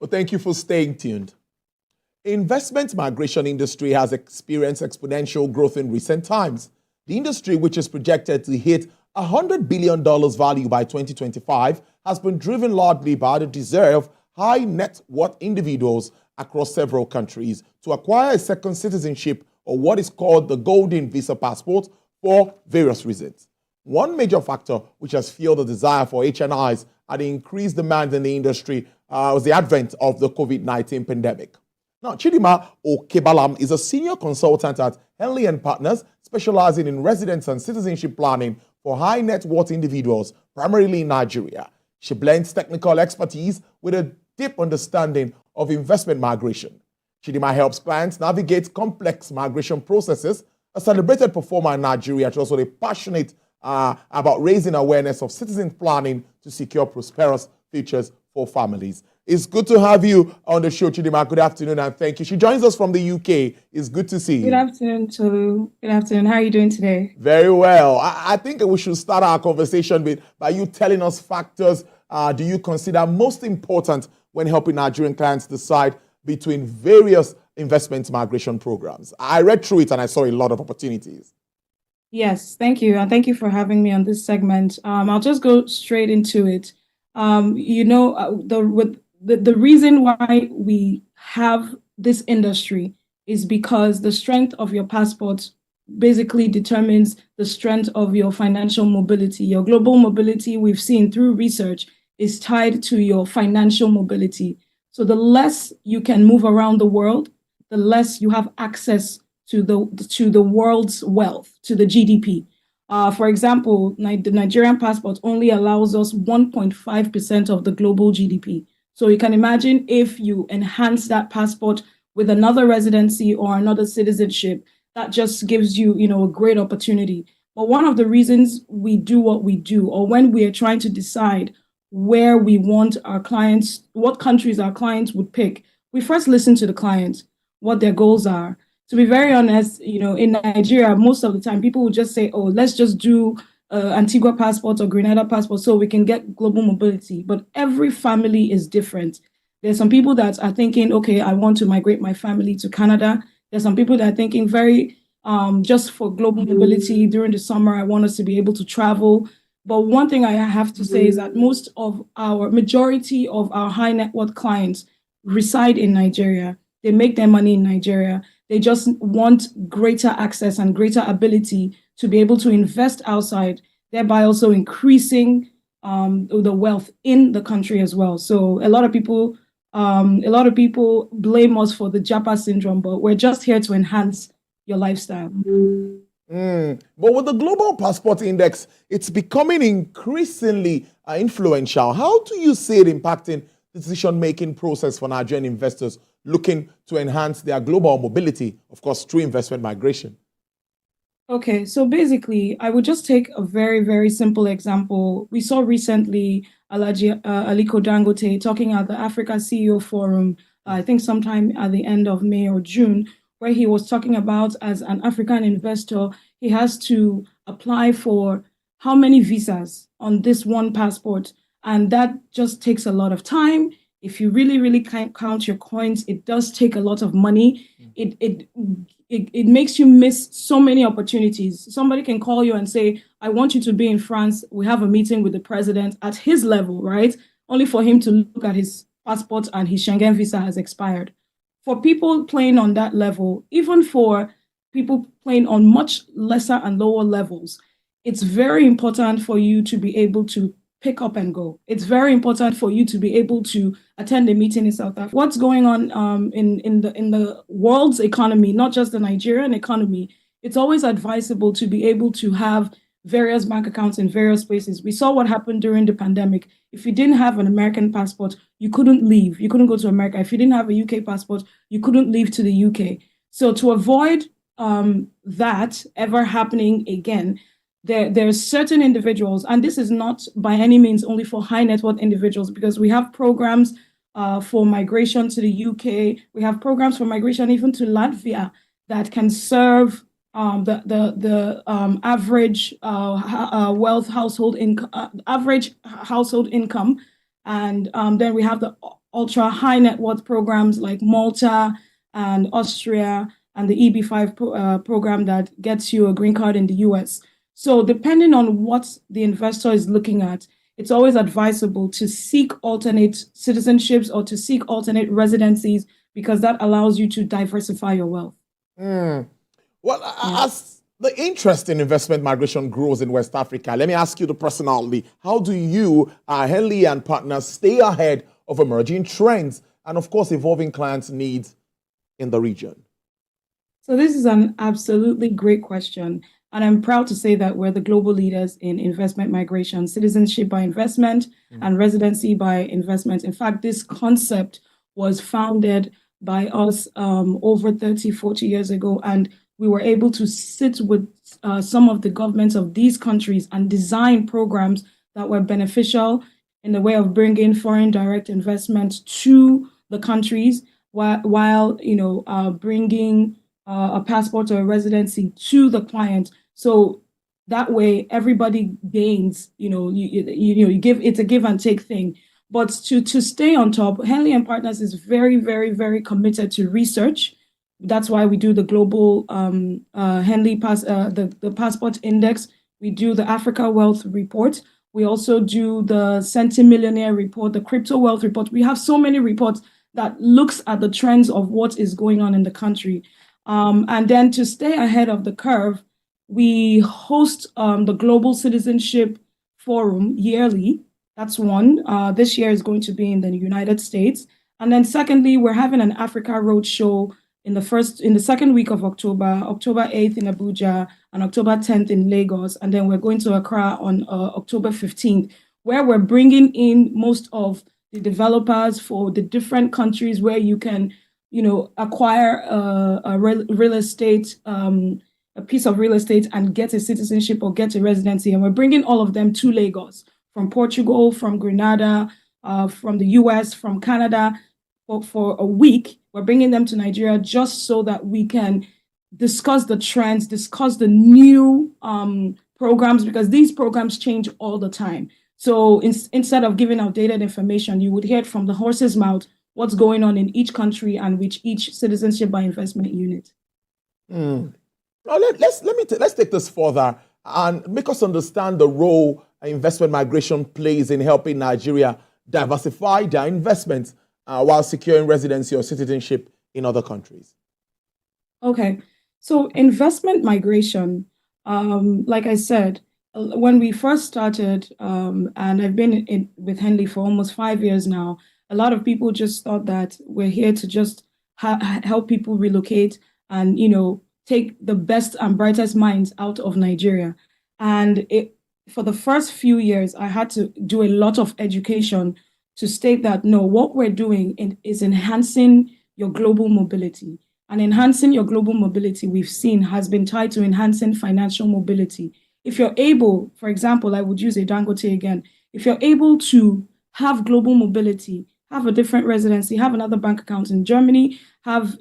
Well, thank you for staying tuned. Investment migration industry has experienced exponential growth in recent times. The industry, which is projected to hit $100 billion value by 2025, has been driven largely by the desire of high net worth individuals across several countries to acquire a second citizenship, or what is called the golden visa passport, for various reasons. One major factor which has fueled the desire for HNIs and the increased demand in the industry was the advent of the COVID-19 pandemic. Now, Chidinma Okebalama is a senior consultant at Henley & Partners, specializing in residence and citizenship planning for high net worth individuals, primarily in Nigeria. She blends technical expertise with a deep understanding of investment migration. Chidinma helps clients navigate complex migration processes. A celebrated performer in Nigeria, she's also passionate about raising awareness of citizen planning to secure prosperous futures for families. It's good to have you on the show, Chidinma. Good afternoon, and thank you. She joins us from the UK. It's good to see you. Good afternoon, Tolu. Good afternoon. How are you doing today? Very well. I think we should start our conversation by you telling us factors do you consider most important when helping Nigerian clients decide between various investment migration programs. I read through it and I saw a lot of opportunities. Yes, thank you. And thank you for having me on this segment. I'll just go straight into it. The reason why we have this industry is because the strength of your passport basically determines the strength of your financial mobility. Your global mobility, we've seen through research, is tied to your financial mobility. So the less you can move around the world, the less you have access to the world's wealth, to the GDP. For example, the Nigerian passport only allows us 1.5% of the global GDP. So you can imagine if you enhance that passport with another residency or another citizenship, that just gives you, a great opportunity. But one of the reasons we do what we do, or when we are trying to decide where we want our clients, what countries our clients would pick, we first listen to the clients, what their goals are. To be very honest, in Nigeria, most of the time, people will just say, oh, let's just do Antigua passport or Grenada passport so we can get global mobility. But every family is different. There's some people that are thinking, okay, I want to migrate my family to Canada. There's some people that are thinking very just for global mobility during the summer, I want us to be able to travel. But one thing I have to say is that majority of our high net worth clients reside in Nigeria. They make their money in Nigeria. They just want greater access and greater ability to be able to invest outside, thereby also increasing the wealth in the country as well. So a lot of people blame us for the Japa syndrome, but we're just here to enhance your lifestyle. But with the Global Passport Index, it's becoming increasingly influential. How do you see it impacting the decision-making process for Nigerian investors looking to enhance their global mobility, of course, through investment migration? Okay, so basically, I would just take a very, very simple example. We saw recently Alhaji Aliko Dangote talking at the Africa CEO Forum, I think sometime at the end of May or June, where he was talking about, as an African investor, he has to apply for how many visas on this one passport. And that just takes a lot of time. If you really, really can't count your coins, it does take a lot of money. It makes you miss so many opportunities. Somebody can call you and say, I want you to be in France. We have a meeting with the president at his level, right? Only for him to look at his passport and his Schengen visa has expired. For people playing on that level, even for people playing on much lesser and lower levels, it's very important for you to be able to pick up and go. It's very important for you to be able to attend a meeting in South Africa. What's going on in the world's economy, not just the Nigerian economy, it's always advisable to be able to have various bank accounts in various places. We saw what happened during the pandemic. If you didn't have an American passport, you couldn't leave. You couldn't go to America. If you didn't have a UK passport, you couldn't leave to the UK. So to avoid that ever happening again, there's certain individuals, and this is not by any means only for high net worth individuals, because we have programs for migration to the UK. We have programs for migration even to Latvia that can serve the average household income, and then we have the ultra high net worth programs like Malta and Austria and the EB5 program that gets you a green card in the US. So depending on what the investor is looking at, it's always advisable to seek alternate citizenships or to seek alternate residencies because that allows you to diversify your wealth. Well, as the interest in investment migration grows in West Africa, let me ask you personally, how do you, Henley and partners, stay ahead of emerging trends and, of course, evolving clients' needs in the region? So this is an absolutely great question. And I'm proud to say that we're the global leaders in investment migration, citizenship by investment, and residency by investment. In fact, this concept was founded by us over 30, 40 years ago. And we were able to sit with some of the governments of these countries and design programs that were beneficial in the way of bringing foreign direct investment to the countries while bringing a passport or a residency to the client. So that way everybody gains, you give, it's a give and take thing. But to stay on top, Henley and Partners is very, very, very committed to research. That's why we do the global Henley the Passport Index. We do the Africa Wealth Report. We also do the Centimillionaire Report, the Crypto Wealth Report. We have so many reports that looks at the trends of what is going on in the country. And then to stay ahead of the curve, we host the Global Citizenship Forum yearly. That's one. This year is going to be in the United States. And then secondly, we're having an Africa Roadshow in the second week of October, October 8th in Abuja and October 10th in Lagos. And then we're going to Accra on October 15th, where we're bringing in most of the developers for the different countries where you can, acquire a real estate, a piece of real estate and get a citizenship or get a residency. And we're bringing all of them to Lagos from Portugal, from Grenada, from the US, from Canada for a week. We're bringing them to Nigeria just so that we can discuss the trends, discuss the new programs, because these programs change all the time. So instead of giving outdated information, you would hear it from the horse's mouth what's going on in each country and with each citizenship by investment unit. Now let's take this further and make us understand the role investment migration plays in helping Nigeria diversify their investments while securing residency or citizenship in other countries. Okay, so investment migration, like I said, when we first started, and I've been with Henley for almost 5 years now, a lot of people just thought that we're here to just help people relocate and, take the best and brightest minds out of Nigeria. And for the first few years, I had to do a lot of education to state that, no, what we're doing is enhancing your global mobility. And enhancing your global mobility, we've seen, has been tied to enhancing financial mobility. If you're able, for example, I would use a Dangote again, if you're able to have global mobility, have a different residency, have another bank account in Germany, have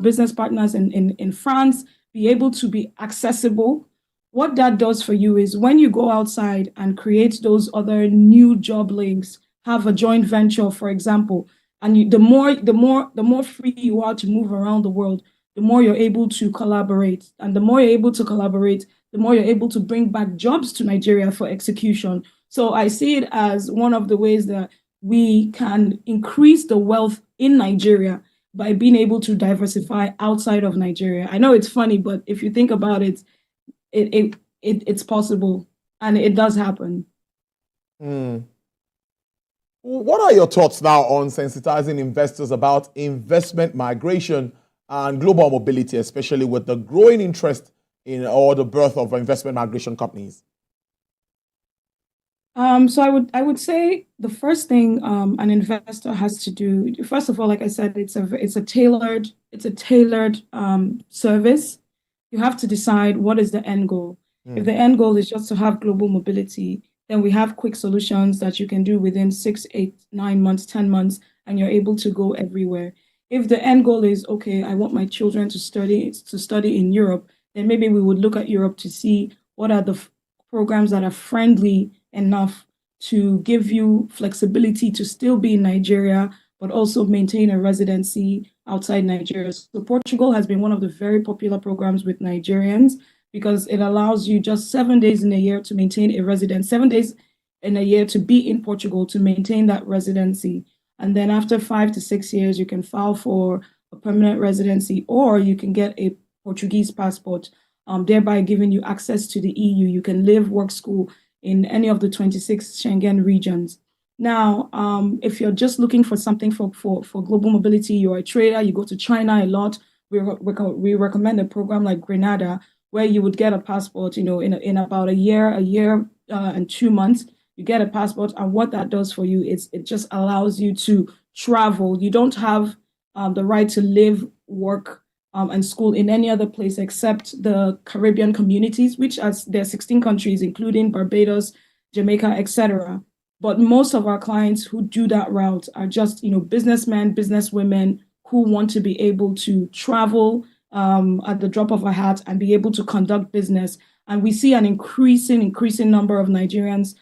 business partners in France, be able to be accessible. What that does for you is when you go outside and create those other new job links, have a joint venture, for example, and the more free you are to move around the world, the more you're able to collaborate. And the more you're able to collaborate, the more you're able to bring back jobs to Nigeria for execution. So I see it as one of the ways that we can increase the wealth in Nigeria by being able to diversify outside of Nigeria. I know it's funny, but if you think about it, it's possible and it does happen. What are your thoughts now on sensitizing investors about investment migration and global mobility, especially with the growing interest in or the birth of investment migration companies? So I would say the first thing an investor has to do, first of all, like I said, it's a tailored service. You have to decide what is the end goal. If the end goal is just to have global mobility, then we have quick solutions that you can do within 6, 8, 9 months, 10 months, and you're able to go everywhere. If the end goal is, okay, I want my children to study in Europe, then maybe we would look at Europe to see what are the programs that are friendly enough to give you flexibility to still be in Nigeria, but also maintain a residency outside Nigeria. So Portugal has been one of the very popular programs with Nigerians because it allows you just 7 days in a year to maintain a residence, 7 days in a year to be in Portugal to maintain that residency. And then after 5 to 6 years, you can file for a permanent residency, or you can get a Portuguese passport, thereby giving you access to the EU. You can live, work, school in any of the 26 Schengen regions. Now, if you're just looking for something for global mobility, you're a trader, you go to China a lot, we recommend a program like Grenada, where you would get a passport, in about a year and 2 months, you get a passport. And what that does for you is it just allows you to travel. You don't have the right to live, work, and school in any other place except the Caribbean communities, which there are 16 countries, including Barbados, Jamaica, etc. But most of our clients who do that route are just, businessmen, businesswomen who want to be able to travel at the drop of a hat and be able to conduct business. And we see an increasing number of Nigerians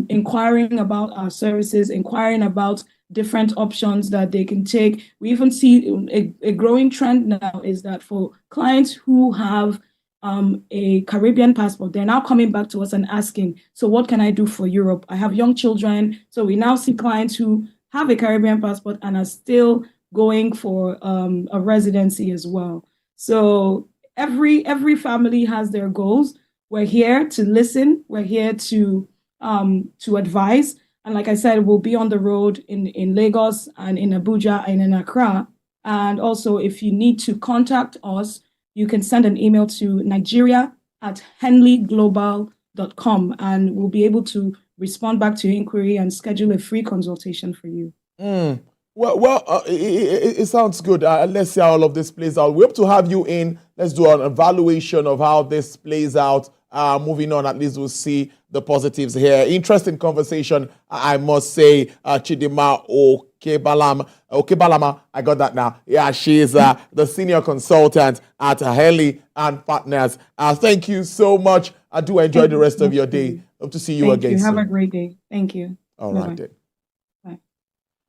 inquiring about our services, inquiring about different options that they can take. We even see a growing trend now is that for clients who have a Caribbean passport, they're now coming back to us and asking, so what can I do for Europe? I have young children. So we now see clients who have a Caribbean passport and are still going for a residency as well. So every family has their goals. We're here to listen. We're here to advise. And like I said, we'll be on the road in Lagos and in Abuja and in Accra. And also, if you need to contact us, you can send an email to nigeria@henleyglobal.com, and we'll be able to respond back to your inquiry and schedule a free consultation for you. Well, it sounds good. Let's see how all of this plays out. We hope to have you in. Let's do an evaluation of how this plays out. Moving on, at least we'll see the positives here. Interesting conversation, I must say. Chidinma Okebalama, I got that now. Yeah, she's the senior consultant at Henley and Partners. Thank you so much. I do enjoy the rest of your day. Hope to see you again soon. Have a great day. Thank you. All right then.